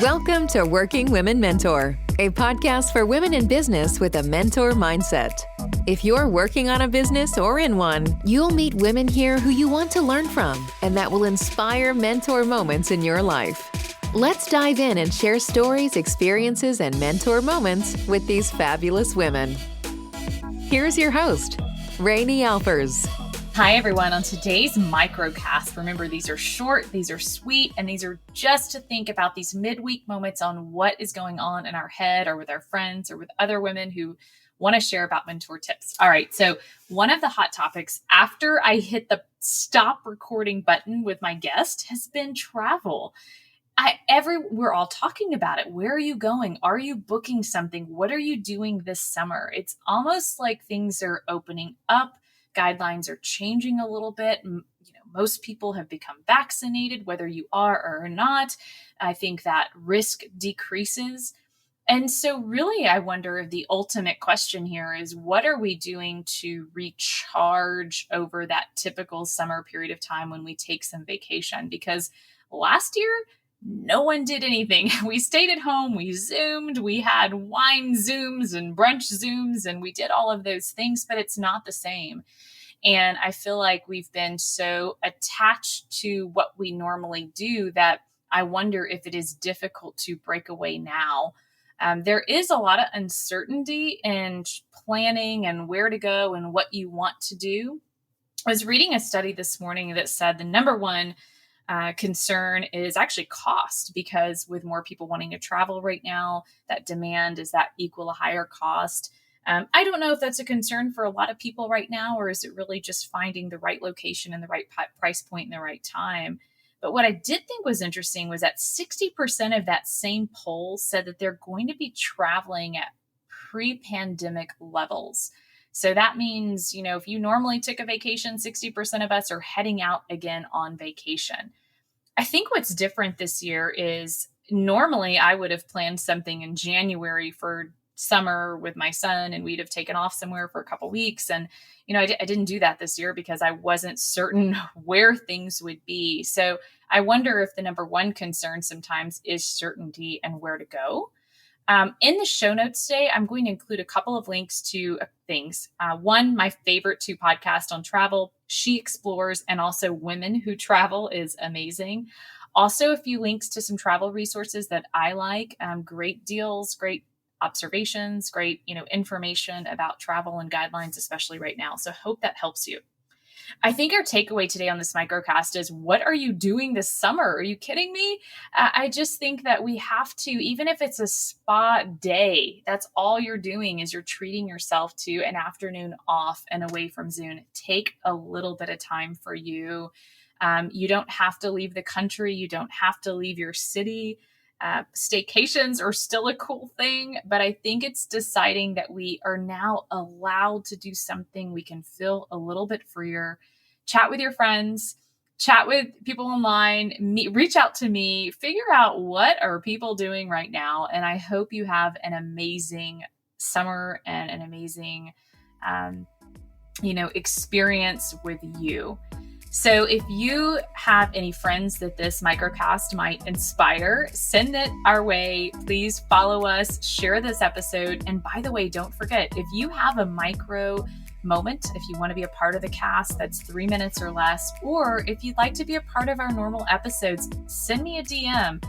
Welcome to Working Women Mentor, a podcast for women in business with a mentor mindset. If you're working on a business or in one, you'll meet women here who you want to learn from and that will inspire mentor moments in your life. Let's dive in and share stories, experiences, and mentor moments with these fabulous women. Here's your host, Rani Alfers. Hi, everyone. On today's microcast, remember, these are short, these are sweet, and these are just to think about these midweek moments on what is going on in our head or with our friends or with other women who want to share about mentor tips. All right. So one of the hot topics after I hit the stop recording button with my guest has been travel. We're all talking about it. Where are you going? Are you booking something? What are you doing this summer? It's almost like things are opening up. Guidelines are changing a little bit. Most people have become vaccinated, whether you are or not. I think that risk decreases. And so really, I wonder if the ultimate question here is, what are we doing to recharge over that typical summer period of time when we take some vacation? Because last year, no one did anything. We stayed at home, we Zoomed, we had wine Zooms and brunch Zooms, and we did all of those things, but it's not the same. And I feel like we've been so attached to what we normally do that I wonder if it is difficult to break away now. There is a lot of uncertainty in planning and where to go and what you want to do. I was reading a study this morning that said the number one concern is actually cost, because with more people wanting to travel right now, that demand is that equal a higher cost. I don't know if that's a concern for a lot of people right now, or is it really just finding the right location and the right price point and the right time? But what I did think was interesting was that 60% of that same poll said that they're going to be traveling at pre-pandemic levels. So that means, if you normally took a vacation, 60% of us are heading out again on vacation. I think what's different this year is normally I would have planned something in January for summer with my son, and we'd have taken off somewhere for a couple of weeks. And, I didn't do that this year because I wasn't certain where things would be. So I wonder if the number one concern sometimes is certainty and where to go. In the show notes today, I'm going to include a couple of links to things. One, my favorite two podcasts on travel, She Explores, and also Women Who Travel is amazing. Also, a few links to some travel resources that I like, great deals, great observations, great, information about travel and guidelines, especially right now. So hope that helps you. I think our takeaway today on this microcast is, what are you doing this summer? Are you kidding me? I just think that we have to, even if it's a spa day, that's all you're doing is you're treating yourself to an afternoon off and away from Zoom. Take a little bit of time for you. You don't have to leave the country. You don't have to leave your city. Staycations are still a cool thing, but I think it's deciding that we are now allowed to do something we can feel a little bit freer, chat with your friends, chat with people online, reach out to me, figure out what are people doing right now. And I hope you have an amazing summer and an amazing, experience with you. So if you have any friends that this microcast might inspire, send it our way. Please follow us, share this episode. And by the way, don't forget, if you have a micro moment, if you want to be a part of the cast that's 3 minutes or less, or if you'd like to be a part of our normal episodes, send me a DM.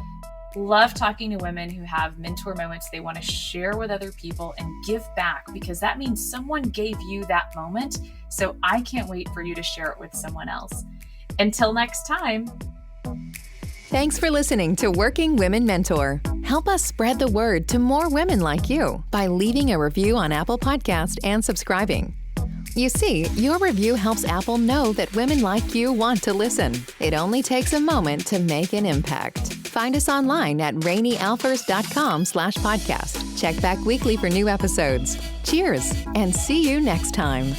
Love talking to women who have mentor moments they want to share with other people and give back, because that means someone gave you that moment. So I can't wait for you to share it with someone else. Until next time. Thanks for listening to Working Women Mentor. Help us spread the word to more women like you by leaving a review on Apple Podcast and subscribing. You see, your review helps Apple know that women like you want to listen. It only takes a moment to make an impact. Find us online at ranialfers.com/podcast. Check back weekly for new episodes. Cheers, and see you next time.